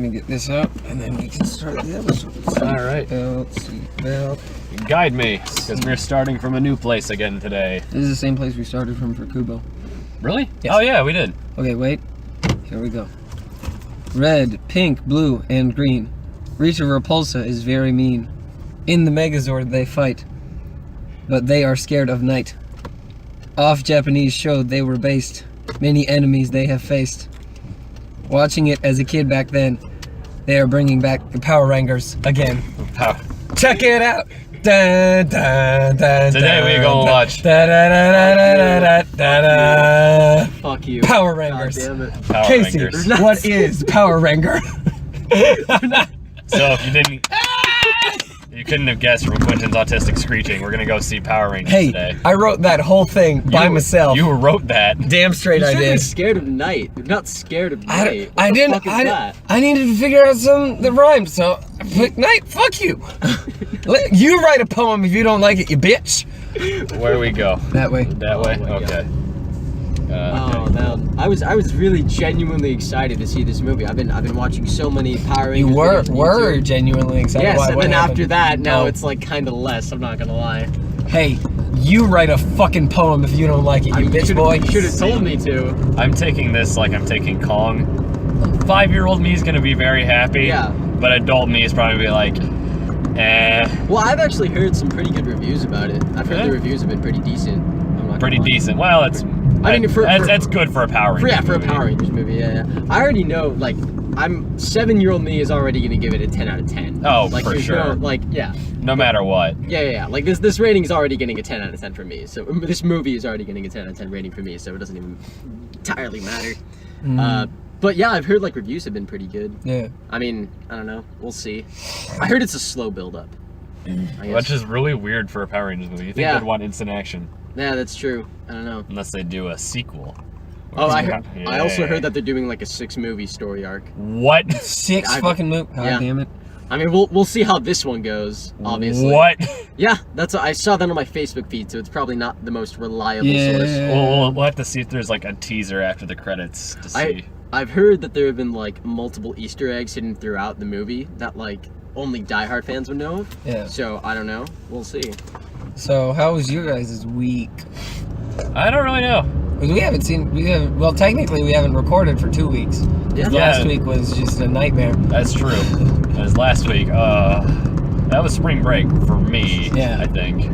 me get this out, and then we can start the episode. All right. Seatbelt. Guide me, because we're starting from a new place again today. This is the same place we started from for Kubo. Really? Yes. Oh yeah, we did. Okay, wait. Here we go. Red, pink, blue, and green. Reach of Repulsa is very mean. In the Megazord they fight, but they are scared of night. Off Japanese showed they were based. Many enemies they have faced. Watching it as a kid back then, they are bringing back the Power Rangers again. Check it out! Da, da, da, Today da, we gonna watch da, da, da, da, da, da, da. Fuck you. Power Rangers. God damn it. Power Casey, Rangers. what is Power Ranger? So if you didn't, you couldn't have guessed from Quentin's autistic screeching, we're gonna go see Power Rangers Hey, today. I wrote that whole thing by myself. You wrote that. Damn straight You I should be did. scared of night. You're not scared of night. I What the didn't. fuck is that? I needed to figure out something that rhymed, so I picked night. Fuck you. You write a poem if you don't like it, you bitch. Where do we go? That way. That way? my Okay. Oh man, I was really genuinely excited to see this movie. I've been watching so many Power Rangers. You videos on were YouTube. genuinely excited. Yes, Why, and what then happened? after that, now Oh. it's like kind of less. I'm not gonna lie. Hey, you write a fucking poem if you don't like it, you bitch boy. You should have told me to. I'm taking this like I'm taking Kong. 5-year-old me is gonna be very happy. Yeah. But adult me is probably gonna be like, eh. Well, I've actually heard some pretty good reviews about it. I've heard Yeah. the reviews have been pretty decent. I'm not Pretty gonna lie. decent. Well, it's. I mean, that's good for a Power Ranger. Yeah, for a movie. Power Rangers movie, yeah. I already know, like, 7-year-old me is already gonna give it a 10 out of 10. Oh, like, for there's sure. No, like, yeah. No matter what. Yeah. Like, this rating is already getting a 10 out of 10 for me. So, this movie is already getting a 10 out of 10 rating for me, so it doesn't even entirely matter. But yeah, I've heard, like, reviews have been pretty good. Yeah. I mean, I don't know. We'll see. I heard it's a slow build-up. I guess. Which is really weird for a Power Rangers movie. You think Yeah. they'd want instant action. Yeah, that's true. I don't know. Unless they do a sequel. Oh, I Yeah. also heard that they're doing, like, a 6-movie story arc. What? 6 I- fucking movies. God yeah. damn it. I mean, we'll see how this one goes, obviously. What? Yeah, that's I saw that on my Facebook feed, so it's probably not the most reliable Yeah. source. We'll have to see if there's like a teaser after the credits to see. I've heard that there have been like multiple Easter eggs hidden throughout the movie that like only diehard fans would know of. Yeah. So I don't know. We'll see. So, how was your guys' week? I don't really know. Well, technically, we haven't recorded for 2 weeks. Yeah. Last week was just a nightmare. That's true. As last week, that was spring break for me, Yeah. I think.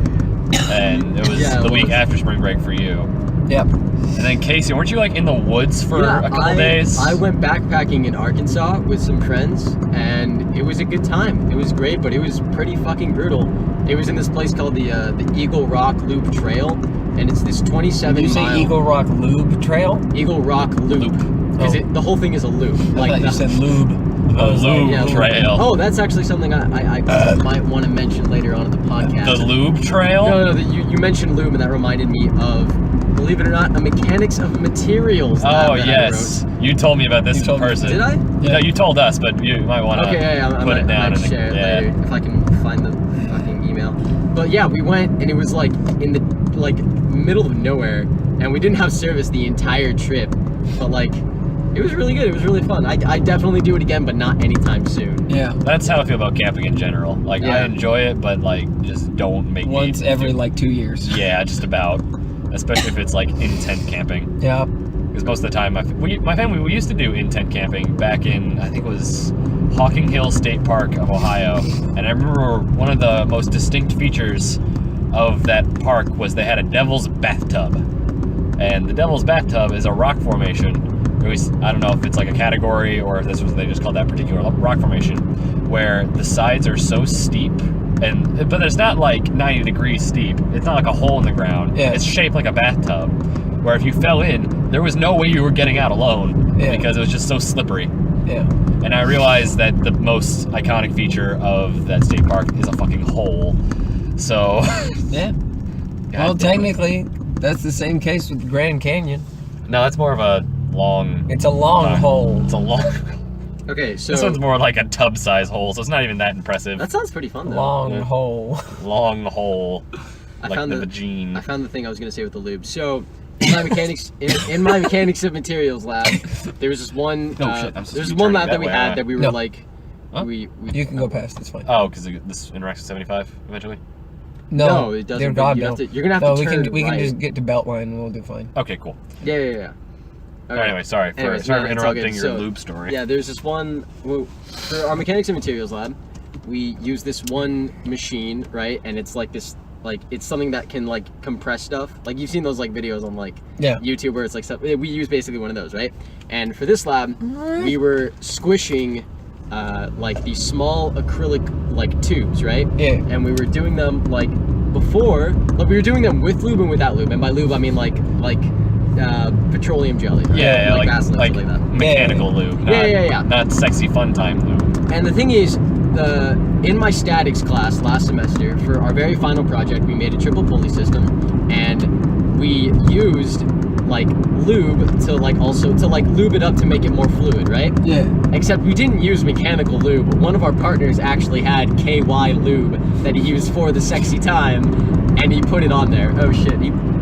And it was Yeah, it the week was. after spring break for you. Yep. And then Casey, weren't you like in the woods for a couple days? I went backpacking in Arkansas with some friends, and it was a good time. It was great, but it was pretty fucking brutal. It was in this place called the Eagle Rock Loop Trail, and it's this 27 Did you say mile Eagle Rock Lube Trail? Eagle Rock Loop. Because Oh. the whole thing is a loop. I thought you the- said lube. The Lube yeah, Trail. Oh, that's actually something I might want to mention later on in the podcast. The Lube Trail? No, you mentioned lube, and that reminded me of, believe it or not, a mechanics of materials. Oh, that yes. You told me about this You in told me. person. Did I? No, you told us, but you might want to Okay, yeah, I put it down might in the share it later if I can find the fucking email. But yeah, we went, and it was like in the middle of nowhere, and we didn't have service the entire trip, but like. It was really good. It was really fun. I definitely do it again, but not anytime soon. Yeah. That's how I feel about camping in general. Like, I Yeah. enjoy it, but like, just don't make Once me every like 2 years. Yeah, just about. Especially if it's like intent camping. Yeah. Because most of the time, my family, we used to do intent camping back in, I think it was Hocking Hill State Park of Ohio. And I remember one of the most distinct features of that park was they had a devil's bathtub. And the devil's bathtub is a rock formation. At least, I don't know if it's like a category or if this was they just called that particular rock formation, where the sides are so steep, but it's not like 90 degrees steep. It's not like a hole in the ground. Yeah. It's shaped like a bathtub, where if you fell in, there was no way you were getting out alone because it was just so slippery. Yeah. And I realized that the most iconic feature of that state park is a fucking hole. So. Yeah. Well, technically, that's the same case with the Grand Canyon. No, that's more of a long. It's a long hole. It's a long. Okay, so This one's more like a tub-size hole, so it's not even that impressive. that sounds pretty fun though. Long Yeah. hole. Long hole, I like found the the vagine. I found the thing I was gonna say with the lube. So in my mechanics of materials lab, there was this one. There's one lab that we had that we were like. Huh? We You can go past. It's fine. Oh, because this interacts with 75 eventually. No, it doesn't. Dear God, you're no. gonna have to turn we right. can just get to Beltline and we'll do fine. Okay, cool. Yeah. Okay. Anyway, sorry for Anyways, no, it's all interrupting good. your So, lube story. Yeah, there's this one for our mechanics and materials lab. We use this one machine, right? And it's like this, like it's something that can like compress stuff. Like you've seen those like videos on like YouTube where it's like stuff. We use basically one of those, right? And for this lab, we were squishing like these small acrylic like tubes, right? Yeah. And we were doing them like before, like we were doing them with lube and without lube. And by lube I mean like petroleum jelly. Right? Yeah, like Vaseline, like stuff like that. mechanical lube. Not, Yeah. Not sexy fun time lube. And the thing is, in my statics class last semester, for our very final project, we made a triple pulley system, and we used like lube to like lube it up to make it more fluid, right? Yeah. Except we didn't use mechanical lube. One of our partners actually had KY lube that he used for the sexy time, and he put it on there. Oh shit.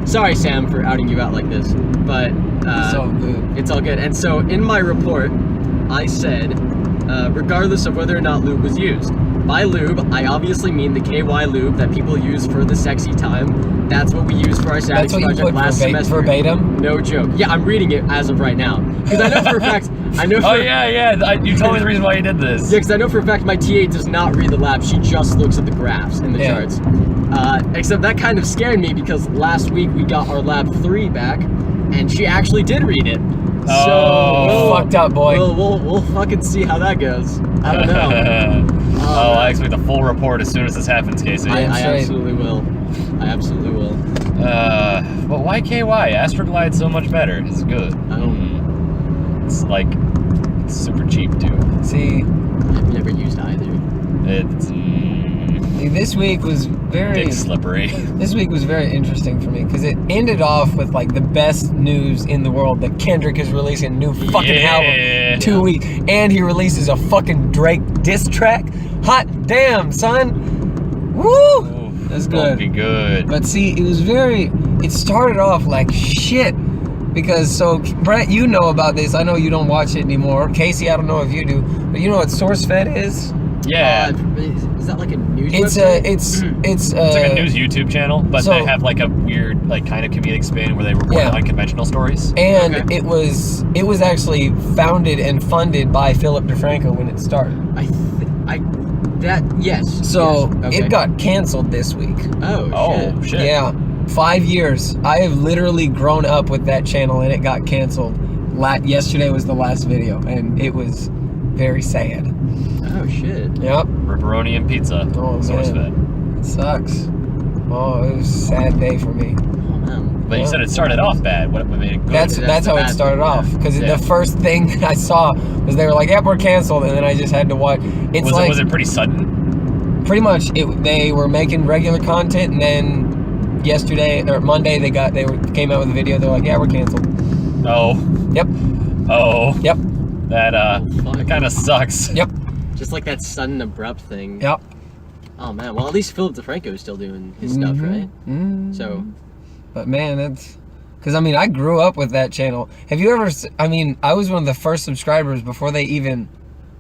Sorry, Sam, for outing you out like this, but It's all good. It's all good. And so in my report, I said, regardless of whether or not lube was used. By lube, I obviously mean the KY lube that people use for the sexy time. That's what we used for our statics That's what you project put last semester. verbatim? No joke. Yeah, I'm reading it as of right now. Because I know for a fact, Oh yeah. You told me the reason why you did this. Yeah, because I know for a fact my TA does not read the lab. She just looks at the graphs and the charts. Except that kind of scared me because last week we got our lab 3 back, and she actually did read it. Oh. Fucked up, boy. We'll fucking see how that goes. I don't know. I expect a full report as soon as this happens, Casey. I absolutely will. I absolutely will. But why KY? Astroglide's so much better. It's good. It's like it's super cheap too. See, I've never used either. It's this week was very big slippery. This week was very interesting for me because it ended off with like the best news in the world that Kendrick is releasing a new fucking album in 2 weeks, and he releases a fucking Drake diss track. Hot damn, son! Woo! That's good. Be good. But see, it started off like shit. Because, so, Brett, you know about this. I know you don't watch it anymore. Casey, I don't know if you do. But you know what SourceFed is? Yeah. Is that like a news It's website? It's like a news YouTube channel, but so- they have like a weird, like kind of comedic spin where they report unconventional stories. And Okay. it was actually founded and funded by Philip DeFranco when it started. Yes. So yes. Okay. it got canceled this week. Oh shit. Yeah, 5 years. I have literally grown up with that channel, and it got canceled. Yesterday was the last video, and it was very sad. Oh shit. Yep. Ripperoni and pizza. Oh, SourceFed. man. It sucks. Oh, it was a sad day for me. Oh man. But you said it started off bad. What made it good? That's how the it bad started thing, off. Because Yeah. the first thing I saw was they were like, "Yep, we're canceled," and then I just had to watch. It's was it pretty sudden? pretty much they were making regular content, and then yesterday or Monday came out with a video. They're like, "Yeah, we're canceled." Oh. Yep. Oh. Yep. That kind of sucks. Yep. Just like that sudden abrupt thing. Yep. Oh man. Well, at least Philip DeFranco is still doing his stuff, right? Mm-hmm. So. But man, that's because I grew up with that channel. Have you ever? I was one of the first subscribers before they even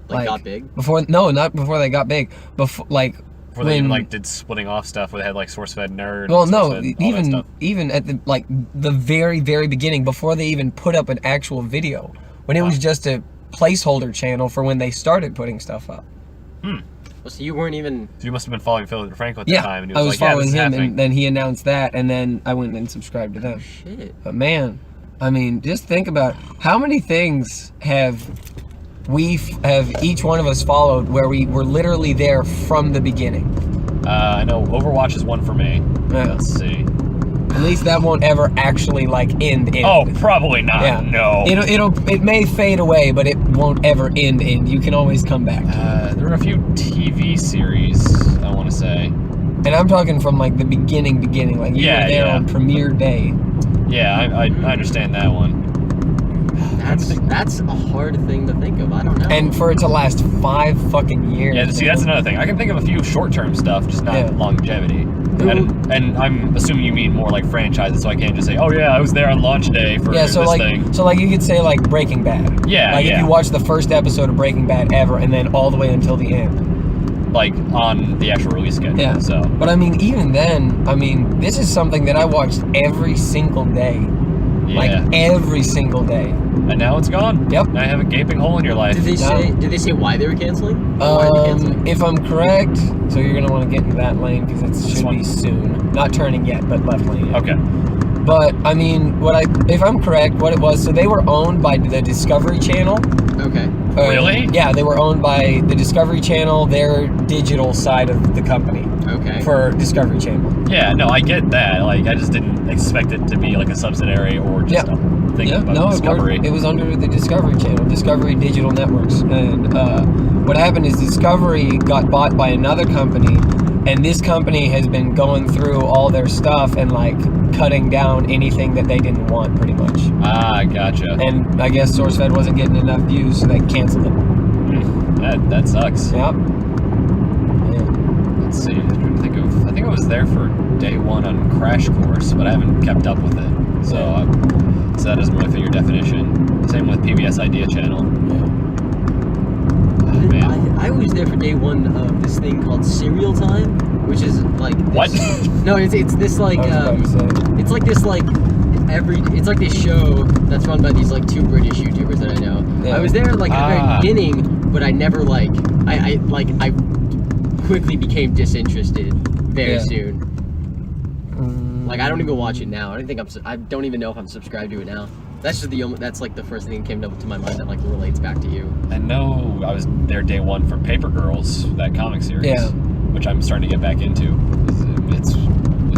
Got big? Not before they got big. Before They even did splitting off stuff where they had like SourceFed Nerd. Well, and no, SourceFed, all that stuff. even at the very, very beginning, before they even put up an actual video, when it was just a placeholder channel for when they started putting stuff up. Well, so you weren't even. So you must have been following Philip DeFranco at the Yeah, time. And he I was was like, following this is him, happening. and then he announced that, and then I went and subscribed to them. Shit. But man, just think about how many things have each one of us followed where we were literally there from the beginning. I know Overwatch is one for me. Yeah. Let's see. At least that won't ever actually end. Oh, probably not. Yeah. No. It may fade away, but it won't ever end. You can always come back. There are a few TV series, I want to say. And I'm talking from like the beginning. Like you were there on premiere day. Yeah, I understand that one. That's a hard thing to think of. I don't know. And for it to last 5 fucking years. Yeah, see, that's another thing. I can think of a few short-term stuff, just not longevity. And I'm assuming you mean more like franchises, so I can't just say, oh yeah, I was there on launch day for this thing. So like you could say like Breaking Bad. Yeah, like if you watch the first episode of Breaking Bad ever, and then all the way until the end. Like on the actual release schedule. Yeah. So. But I mean, even then, I mean, this is something that I watched every single day. Yeah. Like every single day. And now it's gone. Yep. Now you have a gaping hole in your life. Did they say why they were canceling? Why are they canceling? If I'm correct, so you're gonna want to get into that lane because it should be soon. Not turning yet, but left lane. Okay. But I mean, if I'm correct, what it was, so they were owned by the Discovery Channel. Okay. Really? Yeah, they were owned by the Discovery Channel, their digital side of the company. Okay. For Discovery Channel. Yeah, no, I get that. Like, I just didn't expect it to be like a subsidiary or just a thing about Discovery. It was under the Discovery Channel, Discovery Digital Networks. And what happened is Discovery got bought by another company, and this company has been going through all their stuff and like cutting down anything that they didn't want, pretty much. Ah, gotcha. And I guess SourceFed wasn't getting enough views, so they canceled it. That sucks. Yep. Let's see. I'm trying to think of. I think I was there for day one on Crash Course, but I haven't kept up with it. So, so that doesn't really fit your definition. Same with PBS Idea Channel. Oh, man. I was there for day one of this thing called Serial Time, which is like this, What? No, it's this like it's like this like it's like this show that's run by these like 2 British YouTubers that I know. Yeah. I was there like at the very beginning, but I never like I quickly became disinterested very soon. Like I don't even watch it now. I don't even know if I'm subscribed to it now. That's just that's like the first thing that came to my mind that like relates back to you. I know I was there day one for Paper Girls, that comic series. Yeah. Which I'm starting to get back into. It's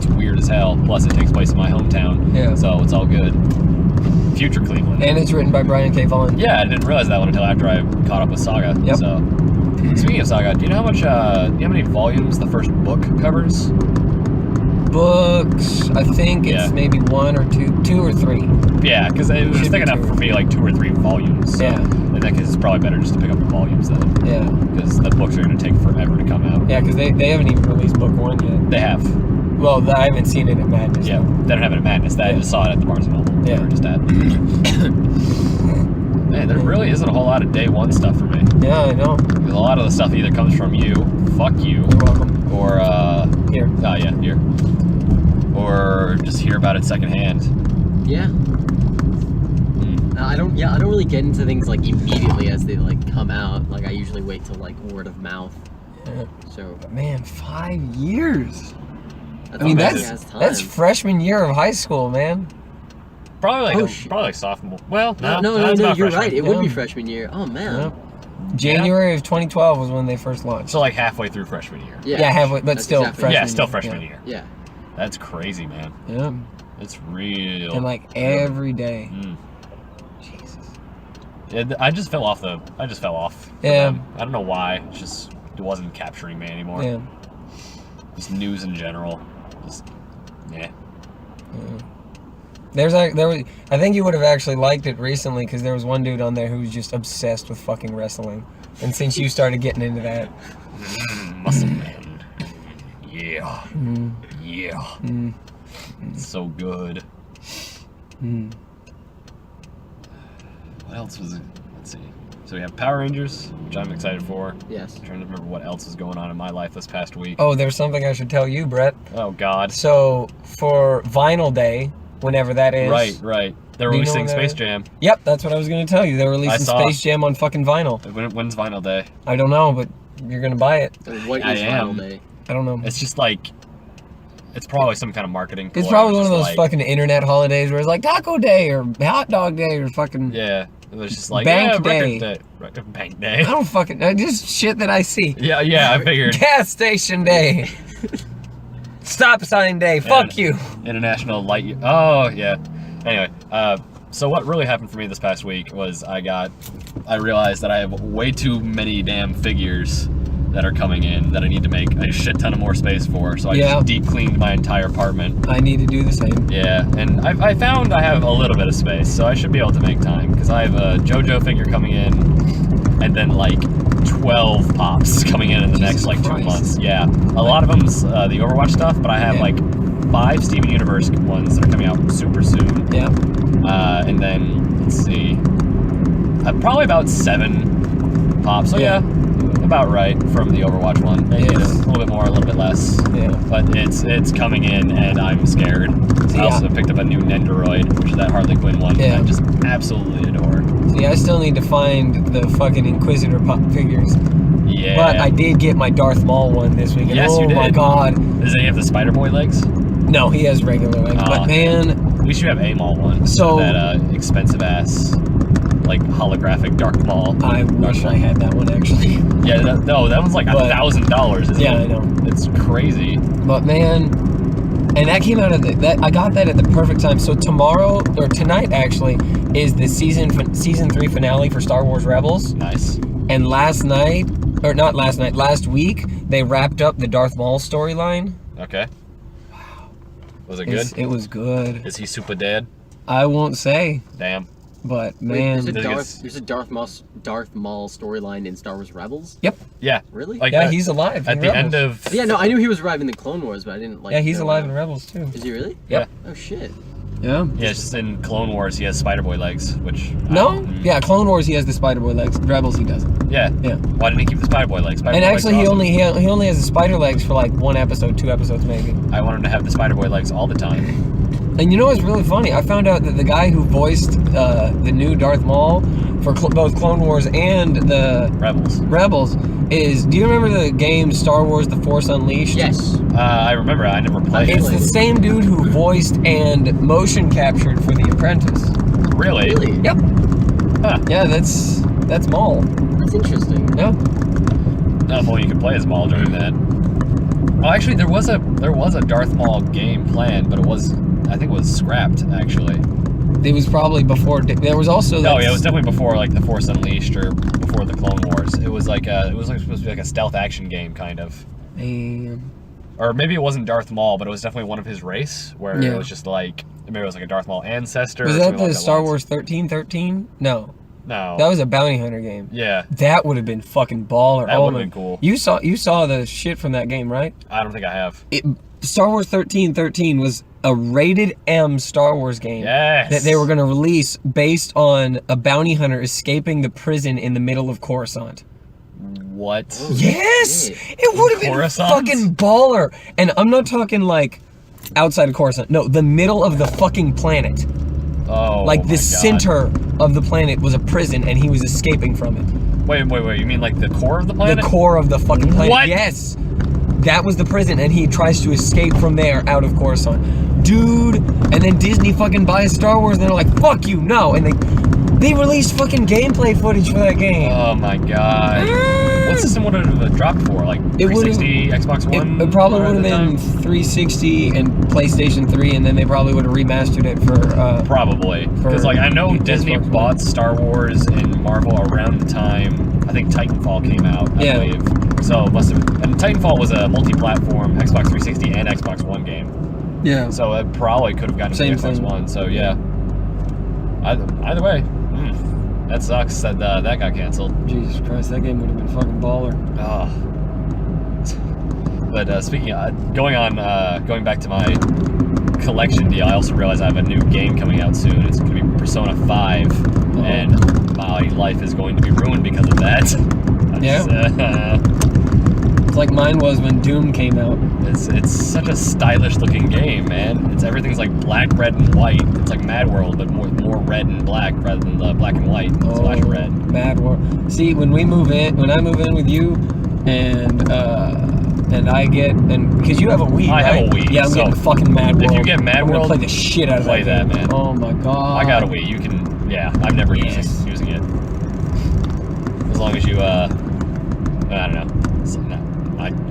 weird as hell. Plus it takes place in my hometown. Yeah. So it's all good. Future Cleveland. And it's written by Brian K. Vaughan. Yeah, I didn't realize that one until after I caught up with Saga. Yep. So speaking of Saga, do you know how much do you know how many volumes the first book covers? Books, I think it's maybe 1 or 2 or 3. Yeah, because it was thick enough for me, like 2 or 3 volumes. So in that case, it's probably better just to pick up the volumes then. Yeah. Because the books are going to take forever to come out. Yeah, because they haven't even released book 1 yet. They have. Well, I haven't seen it at Madness. Yeah, they don't have it at Madness. I just saw it at the Barnes & Noble. Yeah. They were just at. Man, there really isn't a whole lot of day one stuff for me. Yeah, I know. Because a lot of the stuff either comes from you, fuck you. You're welcome. Or, Here. Oh, yeah, here. Or just hear about it secondhand. Yeah. I don't really get into things like immediately as they like come out. Like I usually wait till like word of mouth. Yeah. So. But man, 5 years. That's I mean, that's freshman year of high school, man. Probably like sophomore. Well, no, you're right. It would be freshman year. Oh man. Yep. January of 2012 was when they first launched. So like halfway through freshman year. Yeah, halfway, but still freshman year. Yeah, still freshman year. Yeah. That's crazy, man. Yeah. It's real. And like every day. Jesus. Yeah, I just fell off. Yeah. I don't know why. It wasn't capturing me anymore. Yeah. Just news in general. Just yeah. I think you would have actually liked it recently because there was one dude on there who was just obsessed with fucking wrestling, and since you started getting into that, Muscle Man, yeah, yeah, it's so good. What else was it? Let's see. So we have Power Rangers, which I'm excited for. Yes. I'm trying to remember what else is going on in my life this past week. Oh, there's something I should tell you, Brett. Oh God. So for Vinyl Day, whenever that is. Right. They're releasing Space Jam. Yep, that's what I was going to tell you. They're releasing Space Jam on fucking vinyl. When's Vinyl Day? I don't know, but you're going to buy it. What is Vinyl Day? I don't know. It's just like, it's probably some kind of marketing. It's probably one of those fucking internet holidays where it's like Taco Day or Hot Dog Day or fucking... Yeah. It was just like Bank Day. Bank Day. I don't fucking... Just shit that I see. Yeah, I figured. Gas Station Day. Stop Sign Day. Fuck you. International Light... Oh, yeah. Anyway, so what really happened for me this past week was I realized that I have way too many damn figures that are coming in that I need to make a shit ton of more space for. So I just deep cleaned my entire apartment. I need to do the same. Yeah, and I found I have a little bit of space, so I should be able to make time because I have a JoJo figure coming in, and then like 12 pops coming in the next like 2 months. Yeah, a lot of them's the Overwatch stuff, but I have like 5 Steven Universe ones that are coming out super soon. Yeah. And then let's see, probably about 7 pops. So yeah, about right from the Overwatch one. Maybe a little bit more, a little bit less. Yeah. But it's coming in, and I'm scared. I also picked up a new Nendoroid, which is that Harley Quinn one. Yeah. I just absolutely adore. See, I still need to find the fucking Inquisitor pop figures. Yeah. But I did get my Darth Maul one this week. Yes, you did. Oh my god. Does he have the Spider Boy legs? No, he has regular legs. But man, at least you have a Maul one. So that expensive ass, like holographic Darth Maul. I wish I had that one actually. Yeah, that one's like $1,000. Yeah, I know. It's crazy. But man, and that came out of I got that at the perfect time. So tomorrow or tonight actually is the season 3 finale for Star Wars Rebels. Nice. And last week they wrapped up the Darth Maul storyline. Okay. Wow. Was it good? It was good. Is he super dead? I won't say. Damn. But man, there's a Darth Maul storyline in Star Wars Rebels. Yep. Yeah. Really? Like, yeah, he's alive at the end of. Yeah, no, I knew he was alive in the Clone Wars, but I didn't like. Yeah, he's alive in Rebels too. Is he really? Yep. Oh shit. Yeah. Yeah, just in Clone Wars he has Spider Boy legs, which. Yeah, Clone Wars he has the Spider Boy legs. Rebels he doesn't. Yeah. Yeah. Why didn't he keep the Spider Boy legs? And actually, he only has the spider legs for like 1 episode, 2 episodes maybe. I want him to have the Spider Boy legs all the time. And you know what's really funny? I found out that the guy who voiced the new Darth Maul for both Clone Wars and the Rebels is. Do you remember the game Star Wars: The Force Unleashed? Yes. I remember. I never played. It's the same dude who voiced and motion captured for The Apprentice. Really? Yep. Huh. Yeah, that's Maul. That's interesting. Yeah. Not only you could play as Maul during that. Oh, actually, there was a Darth Maul game planned, but I think it was scrapped actually. It was probably before. There was also. Oh yeah, it was definitely before like the Force Unleashed or before the Clone Wars. It was like supposed to be like a stealth action game kind of. Or maybe it wasn't Darth Maul, but it was definitely one of his race where it was just like maybe it was like a Darth Maul ancestor. Was that the Star Wars 1313? No. No. That was a bounty hunter game. Yeah. That would have been fucking baller. That would have been cool. You saw the shit from that game, right? I don't think I have. Star Wars 1313 was a rated M Star Wars game that they were going to release based on a bounty hunter escaping the prison in the middle of Coruscant. What? Yes! It would have been fucking baller. And I'm not talking like outside of Coruscant. No, the middle of the fucking planet. Oh, like the center of the planet was a prison and he was escaping from it. Wait, you mean like the core of the planet? The core of the fucking planet. What? Yes. That was the prison and he tries to escape from there out of Coruscant. Dude, and then Disney fucking buys Star Wars and they're like, fuck you, no. And they released fucking gameplay footage for that game. Oh my god. What system would it have dropped for? Like 360, Xbox One? It probably would have been 360 and PlayStation 3, and then they probably would have remastered it for... probably. Because like I know Disney bought Star Wars and Marvel around the time, I think Titanfall came out, I believe. So it must have... And Titanfall was a multi-platform Xbox 360 and Xbox One game. Yeah. So it probably could have gotten to Xbox One, so yeah. Either way. That sucks that that got canceled. Jesus Christ, that game would have been fucking baller. Oh. But speaking of, going back to my collection deal, I also realized I have a new game coming out soon. It's going to be Persona 5, and my life is going to be ruined because of that. It's like mine was when Doom came out. It's such a stylish looking game, man. Everything's like black, red, and white. It's like Mad World, but more red and black rather than the black and white slash red. Mad World. See, when I move in with you, and I get because you have a Wii, I have a Wii. Yeah, I'm getting fucking Mad World. If you get Mad World, I'm gonna play the shit out of that. Play that, man. Oh my god. I got a Wii. You can. Yeah, I've never using it. As long as you I don't know.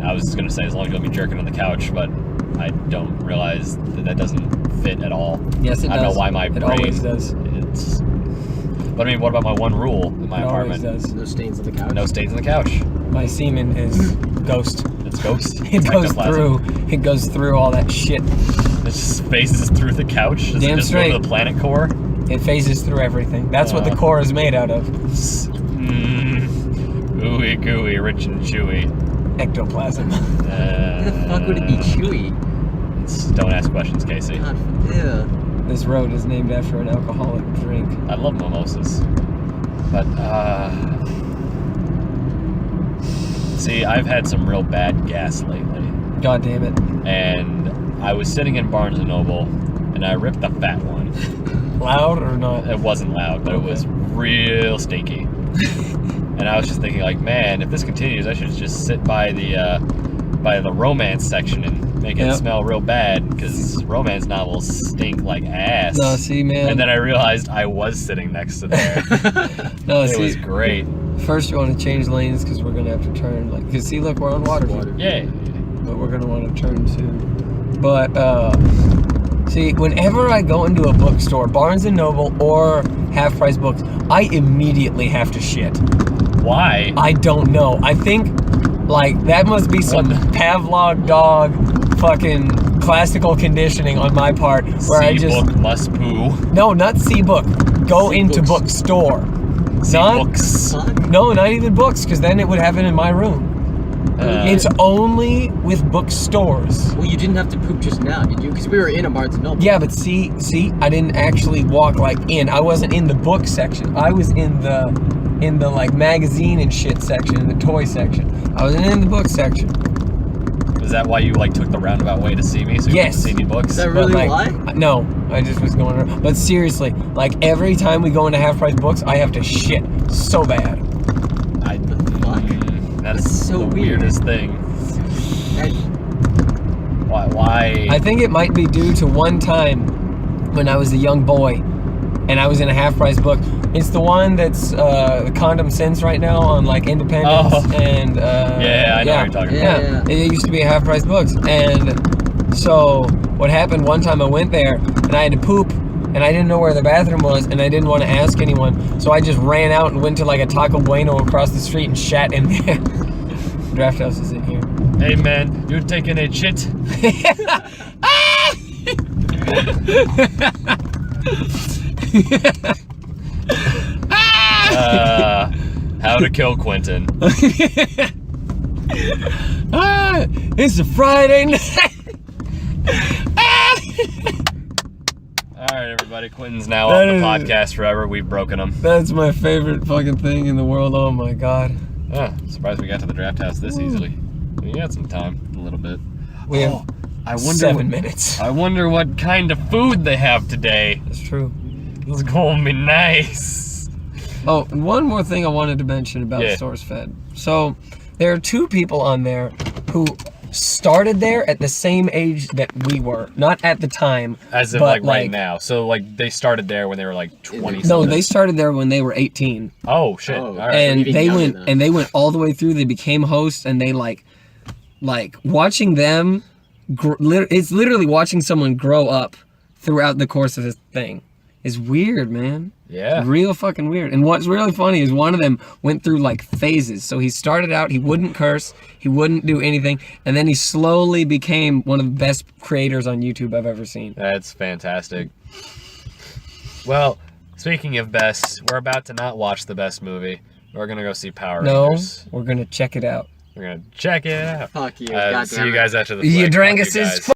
I was gonna say as long as you'll be jerking on the couch, but I don't realize that doesn't fit at all. Yes, it does. I don't know why my brain. Always does. But I mean, what about my one rule in my It always apartment? does. No stains on the couch. No stains on the couch. My semen is ghost. It's ghost. It goes Ectoplasm. through. It goes through all that shit. It just phases through the couch. Does Damn it just straight. go to the planet core? It phases through everything. That's what the core is made out of. Ooey gooey, rich and chewy. Ectoplasm. Why the fuck would it be chewy? Don't ask questions, Casey. God, yeah. This road is named after an alcoholic drink. I love mimosas. But, see, I've had some real bad gas lately. God damn it. And I was sitting in Barnes & Noble, and I ripped the fat one. Loud or not? It wasn't loud, but it was real stinky. And I was just thinking, like, man, if this continues, I should just sit by the romance section and make it smell real bad, because romance novels stink like ass. No, see, man. And then I realized I was sitting next to there. No, It see, was great. first you want to change lanes because we're gonna have to turn. Like, cause see, look, we're on water. Yay. But we're gonna want to turn soon. But see, whenever I go into a bookstore, Barnes and Noble or Half Price Books, I immediately have to shit. Why? I don't know. I think like that must be some Pavlov dog fucking classical conditioning on my part where I just book must poo. no, not see book. Go into books. bookstore. See Not books. no, not even books, because then it would happen in my room. It's only with bookstores. Well, you didn't have to poop just now, did you? Because we were in a Barnes & Noble. Yeah, but see, I didn't actually walk like in. I wasn't in the book section. I was in the like magazine and shit section, in the toy section. I wasn't in the book section. Is that why you like took the roundabout way to see me? So you Yes. could see me books? Is that But, really like, why? No, I just was going around. But seriously, like every time we go into Half Price Books, I have to shit so bad. That is That's so the weird. weirdest thing. And Why? I think it might be due to one time when I was a young boy and I was in a Half Price Book. It's the one that's Condom Sense right now on like Independence and yeah, I know what you're talking about. Yeah, it used to be a Half Price Books, and so what happened one time I went there and I had to poop and I didn't know where the bathroom was and I didn't want to ask anyone, so I just ran out and went to like a Taco Bueno across the street and shat in there. Draft House is in here. Hey man, you taking a shit? How to Kill Quentin. It's a Friday night. Alright everybody, Quentin's now off the podcast forever. We've broken him. That's my favorite fucking thing in the world. Oh my god. Surprised we got to the draft house this easily. We got some time, a little bit. We have I wonder 7 minutes. I wonder what kind of food they have today. That's true. It's gonna be nice. Oh, and one more thing I wanted to mention about Stores Fed. So, there are 2 people on there who started there at the same age that we were. Not at the time. As in but like right now. So like they started there when they were like 20 No, they started there when they were 18. Oh shit. Oh, All right. And even they younger went than all the way through. They became hosts, and they like watching them. It's literally watching someone grow up throughout the course of this thing. Is weird, man. Yeah. Real fucking weird. And what's really funny is one of them went through like phases. So he started out, he wouldn't curse, he wouldn't do anything, and then he slowly became one of the best creators on YouTube I've ever seen. That's fantastic. Well, speaking of best, we're about to not watch the best movie. We're gonna go see Power Rangers. No, we're gonna check it out. We're gonna check it out. fuck you. God See damn you it. guys after the You flick. drank Fuck us you his guys.